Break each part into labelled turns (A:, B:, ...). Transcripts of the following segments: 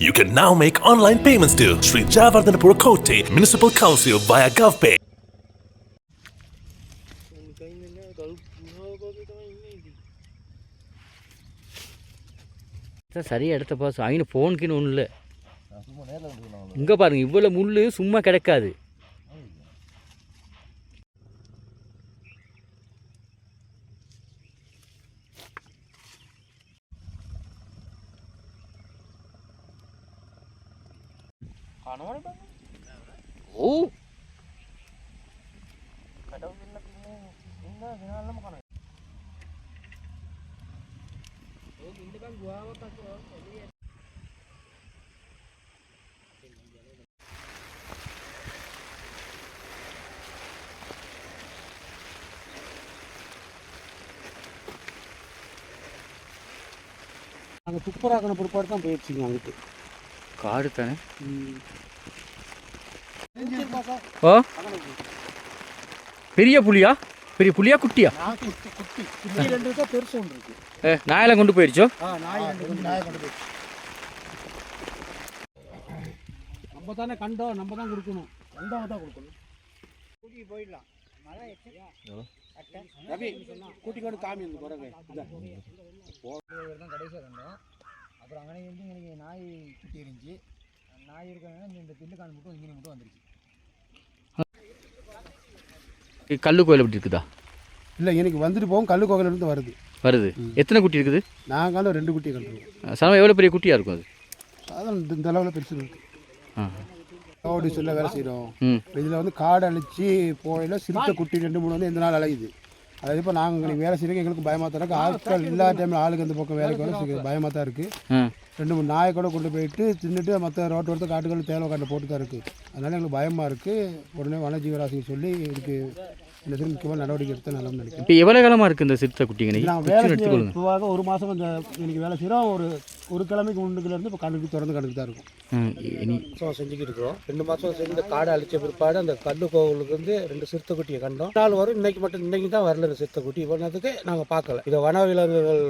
A: You can now make online payments to Sri Jayawardhanapura Kotte Municipal Council via GovPay.
B: சரியா எடுத்த pass அவனு ஃபோனுக்குன்னு ஒன்றும் இல்லை. இங்கே பாருங்கள், இவ்வளோ முள் சும்மா கிடக்காது. ஓ
C: நாங்கள் துப்புராக்கின பிற்பாடு தான் போயிடுச்சுங்க. அங்கிட்டு
B: காடு தானே. ஓ பெரிய புலியா? பெரிய புலியா குட்டியா?
C: குட்டி ரெண்டு இருக்கா, பெருசு ஒன்று இருக்கு.
B: நாயெல்லாம் கொண்டு போயிடுச்சோ?
C: நாய் கொண்டு போயிடுச்சு. நம்ம தானே கண்டோம், நம்ம தான் கொடுக்கணும். கண்டவங்க தான் கொடுக்கணும். கூட்டிக்கு போயிடலாம். ரவி கூட்டி கொண்டு காமி வந்து குறைங்க தான் கடைசியாக கண்டோம். அப்புறம் அங்கே வந்து எனக்கு நாய் குட்டி இருந்துச்சு. நாய் இருக்காங்க, இந்த திண்டுக்கால் மட்டும் இங்கே மட்டும் வந்துருச்சு.
B: கல்லு கோயில் எப்படி இருக்குதா?
C: இல்லை, எனக்கு வந்துட்டு போகும். கல்லு கோயிலிருந்து வருது.
B: எத்தனை குட்டி இருக்குது?
C: நாங்கள் 2 குட்டி கண்டுருவோம்.
B: சனம் எவ்வளோ பெரிய குட்டியாக இருக்கும் அது?
C: அதான் இந்த அளவில் பெருசு இருக்குது. ஓடி சொல்ல வேலை செய்கிறோம். இதில் வந்து காடு அழிச்சு போயில சிறுத்தை குட்டி 2-3 வந்து எந்த நாள் அழையுது. அதாவது இப்போ நாங்கள் எங்களுக்கு வேலை செய்கிறோம், எங்களுக்கு பயமாக தான் இருக்குது. ஆட்கள் இல்லாத டைமில் ஆளுக்கு அந்த பக்கம் வேலைக்கு வர பயமாக தான் இருக்குது. 2-3 நாயை கூட கொண்டு போயிட்டு தின்னுட்டு மற்ற ரோட்டு வரத்து காட்டுகள் தேவை காட்டில் போட்டு தான் இருக்குது. அதனால் எங்களுக்கு பயமாக இருக்குது. உடனே வனஜீவராசிக்கு சொல்லி இதுக்கு இந்த சரி முக்கியமாக நடவடிக்கை எடுத்து நல்லா நினைக்கிறேன்.
B: இப்போ எவ்வளோ காலமாக இருக்குது இந்த சிறுத்தை குட்டிங்க?
C: நான் வேலை பொதுவாக 1 மாதம் இந்த எனக்கு வேலை செய்கிறோம். ஒரு கிழமைக்கு முன்னுக்குலேருந்து இப்போ கணக்கு திறந்து கணக்கு தான் இருக்கும். மாதம் செஞ்சுக்கிட்டு இருக்கிறோம். 2 மாதம் செஞ்சு இந்த காடை அழிச்ச பிற்பாடு அந்த கல்லு கோவிலுக்கு வந்து 2 சிறுத்தை குட்டியை கண்டோம். நாள் வரும். இன்னைக்கு தான் வரல இந்த சிறுத்தை குட்டி. இவ்வளோத்துக்கு நாங்கள் பார்க்கல. இதை வனவிலங்குகள்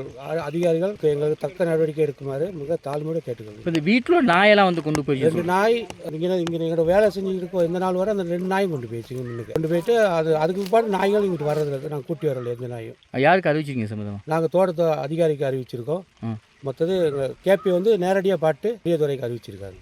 C: அதிகாரிகள் எங்களுக்கு தக்க நடவடிக்கை எடுக்குமாறு மிக தாழ்மையோடு கேட்டுக்கணும்.
B: இப்போ இந்த வீட்டில் நாயெல்லாம் வந்து கொண்டு போய்
C: 2 நாய் இங்கே எங்களோட வேலை செஞ்சுக்கிட்டு இருக்கோம். எந்த நாள் வரை அந்த 2 நாயும் கொண்டு போயிடுச்சு. கொண்டு போயிட்டு அதுக்கு பிற்பாடு நாய்கள் இங்கிட்டு வர்றதுல நாங்கள் கூட்டி வரல. எந்த நாயும்
B: யாருக்கு அறிவிச்சிருக்கீங்க சம்மந்தமாக?
C: நாங்கள் தோட்டத்தை அதிகாரிக்கு அறிவிச்சிருக்கோம். மற்றது கேபி வந்து நேரடியாக பாட்டு துறைக்கு அறிவிச்சிருக்காங்க.